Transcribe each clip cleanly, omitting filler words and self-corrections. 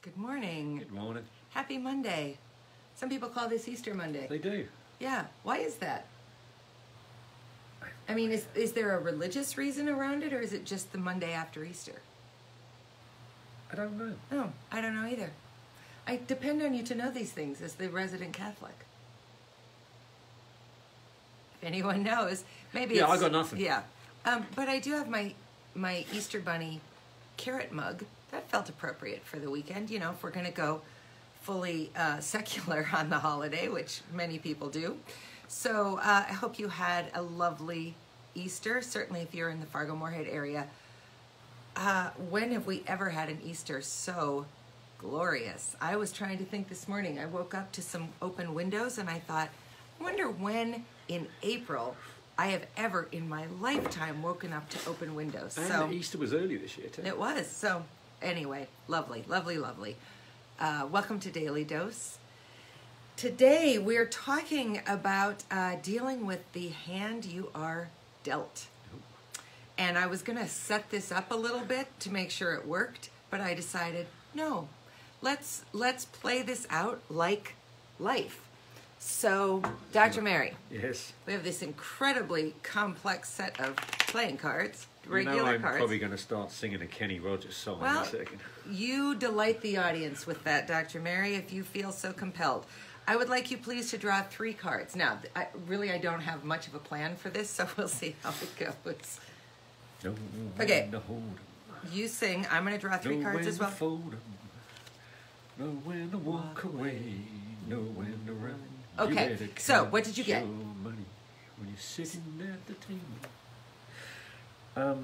Good morning. Good morning. Happy Monday. Some people call this Easter Monday. They do. Yeah. Why is that? I mean, is there a religious reason around it, or is it just the Monday after Easter? I don't know. No, I don't know either. I depend on you to know these things as the resident Catholic. If anyone knows, maybe Yeah, it's, I got nothing. Yeah. But I do have my Easter Bunny carrot mug. That felt appropriate for the weekend, you know, if we're going to go fully secular on the holiday, which many people do. So I hope you had a lovely Easter, certainly if you're in the Fargo-Moorhead area. When have we ever had an Easter so glorious? I was trying to think this morning. I woke up to some open windows and I thought, I wonder when in April I have ever in my lifetime woken up to open windows. And so Easter was early this year too. it was. So anyway, lovely, lovely, lovely. Welcome to Daily Dose. Today we're talking about dealing with the hand you are dealt. And I was going to set this up a little bit to make sure it worked, but I decided, no, let's play this out like life. So, Dr. Mary, Yes. we have this incredibly complex set of playing cards, You regular know I'm cards. probably going to start singing a Kenny Rogers song Well, in a second. you delight the audience with that, Dr. Mary, if you feel so compelled. I would like you please to draw 3 cards. Now, I don't have much of a plan for this, so we'll see how it goes. No, Okay. no, hold 'em. You sing. I'm going to draw 3 Know cards when as to well. fold 'em. Know when to walk away. Know when to run. You Okay, better so what did you count get? your money when you're sitting at the table. We're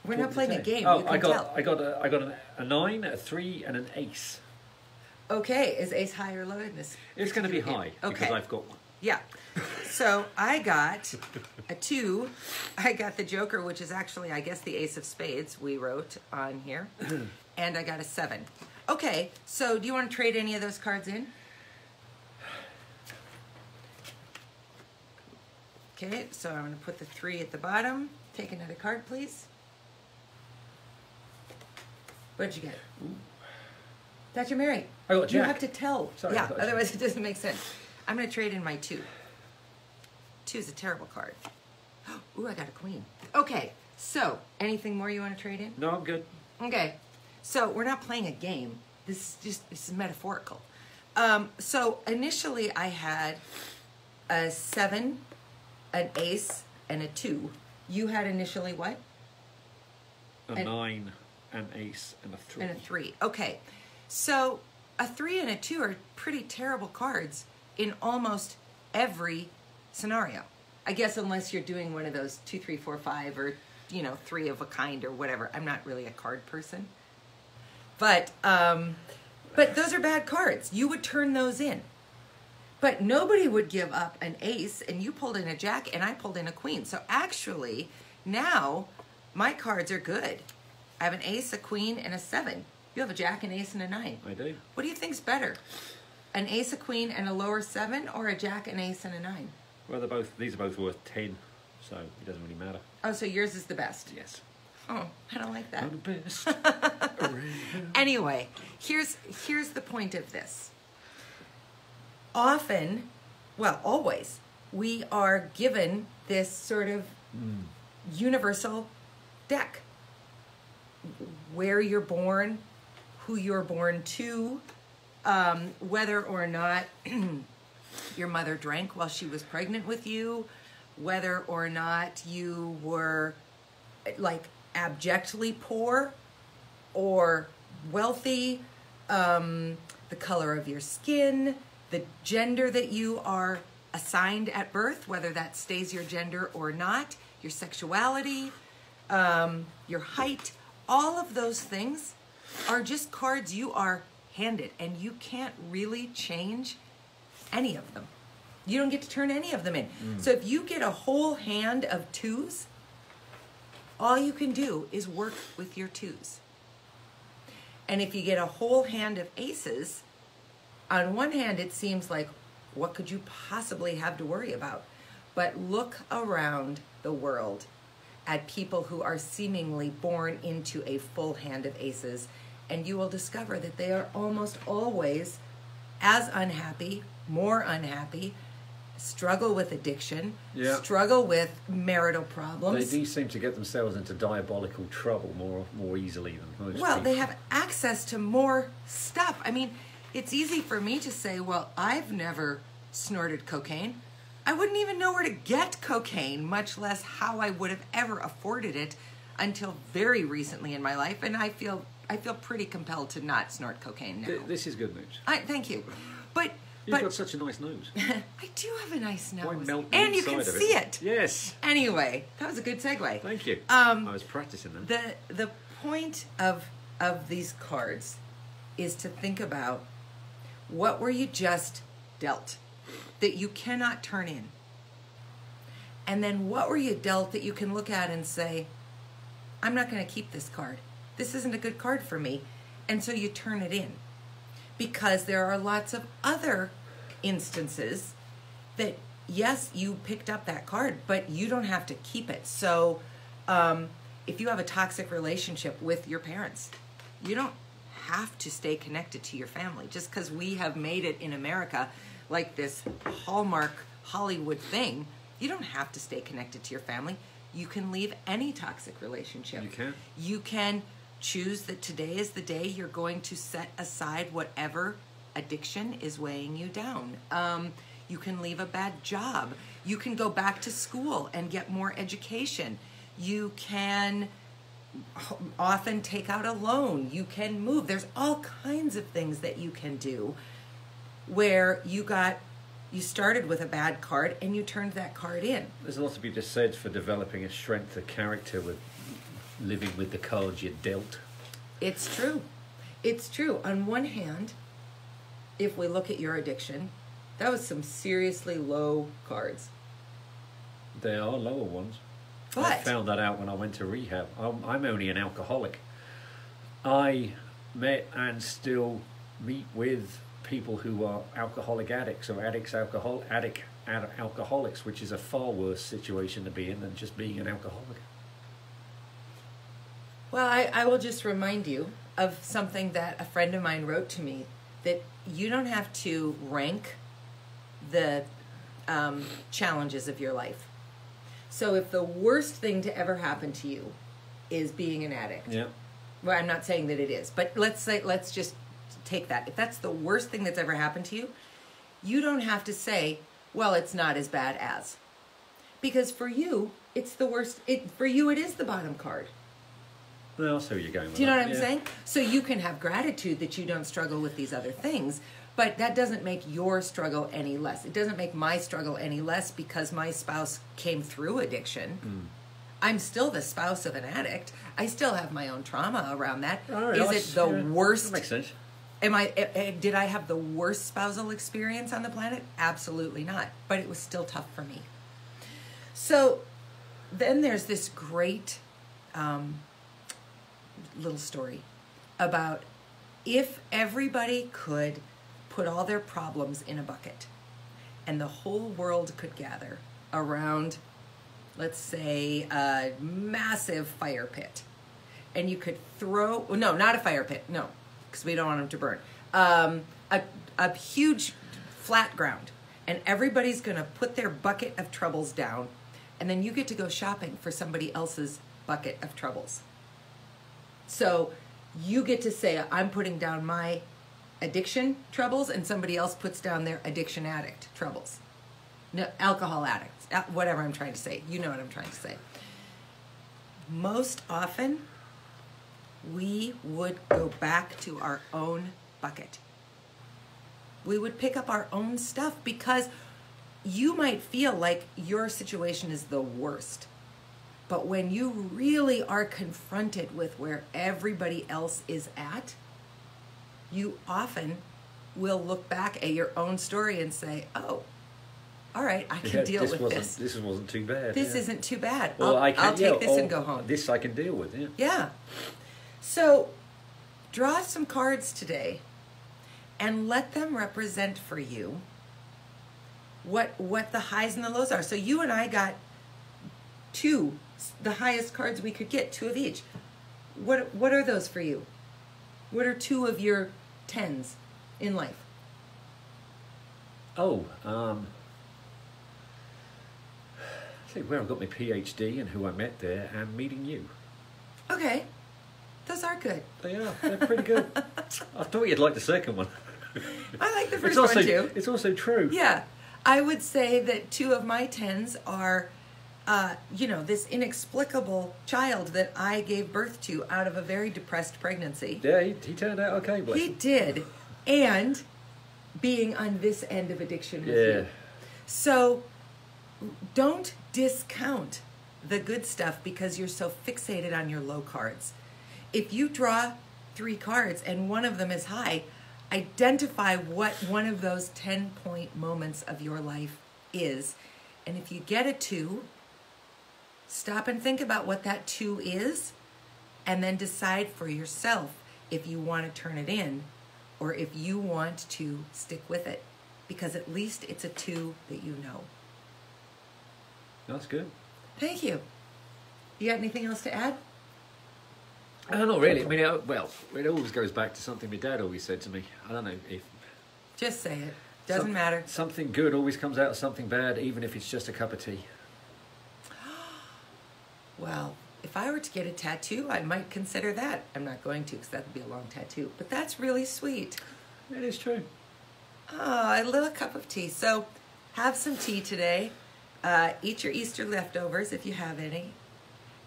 What not did playing it a say? game. Oh, You can I got tell. a 9, a 3, and an ace. Okay, is ace high or low in this? It's going to be particular high game? because Okay. I've got one. Yeah. So I got a 2. I got the Joker, which is actually, I guess, the Ace of Spades we wrote on here. And I got a 7. Okay, so do you want to trade any of those cards in? Okay, so I'm going to put the 3 at the bottom. Take another card, please. What did you get? Dr. Mary, I got you Jack. have to tell. Sorry, I Yeah, thought you- otherwise it doesn't make sense. I'm going to trade in my 2. 2 is a terrible card. Ooh, I got a queen. Okay, so anything more you want to trade in? No, I'm good. Okay, so we're not playing a game. This is metaphorical. So initially I had a 7, an ace, and a 2. You had initially what? A And- 9, an ace, and a 3. And a 3. Okay, so a 3 and a 2 are pretty terrible cards in almost every scenario. I guess unless you're doing one of those 2, 3, 4, 5, or 3 of a kind or whatever. I'm not really a card person, but those are bad cards. You would turn those in, but nobody would give up an ace. And you pulled in a jack, and I pulled in a queen. So actually, now my cards are good. I have an ace, a queen, and a 7. You have a jack, an ace, and a 9. I do. What do you think's better? An ace, a queen, and a lower 7, or a jack, an ace, and a 9? Well, these are both worth 10, so it doesn't really matter. Oh, so yours is the best. Yes. Oh, I don't like that. I'm the best. Anyway, here's the point of this. Often, well, always, we are given this sort of universal deck. Where you're born, who you're born to, whether or not your mother drank while she was pregnant with you, whether or not you were like abjectly poor or wealthy, the color of your skin, the gender that you are assigned at birth, whether that stays your gender or not, your sexuality, your height, all of those things are just cards you are handed, and you can't really change any of them. You don't get to turn any of them in. So if you get a whole hand of 2s, all you can do is work with your 2s. And if you get a whole hand of aces, on one hand it seems like, what could you possibly have to worry about? But look around the world at people who are seemingly born into a full hand of aces, and you will discover that they are almost always as unhappy, more unhappy, struggle with addiction, Yeah. struggle with marital They problems. do seem to get themselves into diabolical trouble more easily than most Well, they people. have access to more stuff. I mean, it's easy for me to say, well, I've never snorted cocaine. I wouldn't even know where to get cocaine, much less how I would have ever afforded it until very recently in my life. And I feel pretty compelled to not snort cocaine now. This is good news. Thank you. But You've got such a nice nose. I do have a nice Why nose. melt the And you can inside of see it. Yes. Anyway, that was a good segue. Thank you. I was practicing that. The point of these cards is to think about, what were you just dealt that you cannot turn in? And then what were you dealt that you can look at and say, I'm not going to keep this card. This isn't a good card for me. And so you turn it in. Because there are lots of other instances that, yes, you picked up that card, but you don't have to keep it. So if you have a toxic relationship with your parents, you don't have to stay connected to your family. Just because we have made it in America like this Hallmark Hollywood thing, you don't have to stay connected to your family. You can leave any toxic relationship. You can. You can choose that today is the day you're going to set aside whatever addiction is weighing you down. You can leave a bad job. You can go back to school and get more education. You can often take out a loan. You can move. There's all kinds of things that you can do where you started with a bad card and you turned that card in. There's a lot to be just said for developing a strength of character with living with the cards you're dealt. It's true. It's true. On one hand, if we look at your addiction, that was some seriously low cards. There are lower ones. But I found that out when I went to rehab. I'm only an alcoholic. I met and still meet with people who are alcoholic addicts or alcoholics, which is a far worse situation to be in than just being an alcoholic. Well, I will just remind you of something that a friend of mine wrote to me, that you don't have to rank the challenges of your life. So if the worst thing to ever happen to you is being an addict, Yeah. well, I'm not saying that it is, but let's just take that. If that's the worst thing that's ever happened to you, you don't have to say, well, it's not as bad as. Because for you, it's the worst. For you, it is the bottom card. Well, I'll see where you're going with Do you know that. what I'm saying? So you can have gratitude that you don't struggle with these other things, but that doesn't make your struggle any less. It doesn't make my struggle any less because my spouse came through addiction. I'm still the spouse of an addict. I still have my own trauma around that. Is it the worst? That makes sense. Did I have the worst spousal experience on the planet? Absolutely not. But it was still tough for me. So then there's this great little story about if everybody could put all their problems in a bucket and the whole world could gather around, let's say, a massive fire pit, and you could throw, no, not a fire pit, no, because we don't want them to burn, a huge flat ground, and everybody's going to put their bucket of troubles down, and then you get to go shopping for somebody else's bucket of troubles. So you get to say, I'm putting down my addiction troubles, and somebody else puts down their addiction addict troubles. No, alcohol addicts, whatever I'm trying to say. You know what I'm trying to say. Most often, we would go back to our own bucket. We would pick up our own stuff because you might feel like your situation is the worst. But when you really are confronted with where everybody else is at, you often will look back at your own story and say, oh, all right, I can deal with this. This wasn't too bad. This isn't too bad. Well, I'll take this and go home. This I can deal with, yeah. Yeah. So draw some cards today and let them represent for you what the highs and the lows are. So you and I got the highest cards we could get, 2 of each. What are those for you? What are 2 of your 10s in life? Oh, see where I got my PhD and who I met there, and meeting you. Okay, those are good. They are. They're pretty good. I thought you'd like the second one. I like the first It's also, one too. it's also true. Yeah, I would say that 2 of my 10s are, this inexplicable child that I gave birth to out of a very depressed pregnancy. Yeah, he turned out okay, bless He him. did, and being on this end of addiction with Yeah. you. So don't discount the good stuff because you're so fixated on your low cards. If you draw 3 cards and one of them is high, identify what one of those 10-point moments of your life is. And if you get a 2, stop and think about what that 2 is, and then decide for yourself if you want to turn it in or if you want to stick with it. Because at least it's a 2 that you know. That's good. Thank you. You got anything else to add? Not really. I mean, it always goes back to something my dad always said to me. I don't know if... Just say it. Doesn't matter. Something good always comes out of something bad, even if it's just a cup of tea. Well, if I were to get a tattoo, I might consider that. I'm not going to because that would be a long tattoo. But that's really sweet. It is true. Oh, a little cup of tea. So have some tea today. Eat your Easter leftovers if you have any.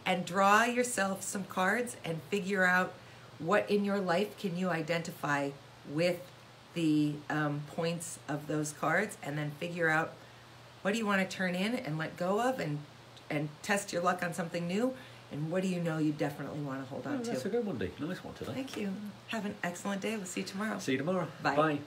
And draw yourself some cards and figure out what in your life can you identify with the points of those cards, and then figure out what do you want to turn in and let go of and test your luck on something new, and what do you know you definitely want to hold on to. That's a good one, Dee. Nice one today. Thank you. Have an excellent day. We'll see you tomorrow. See you tomorrow. Bye. Bye.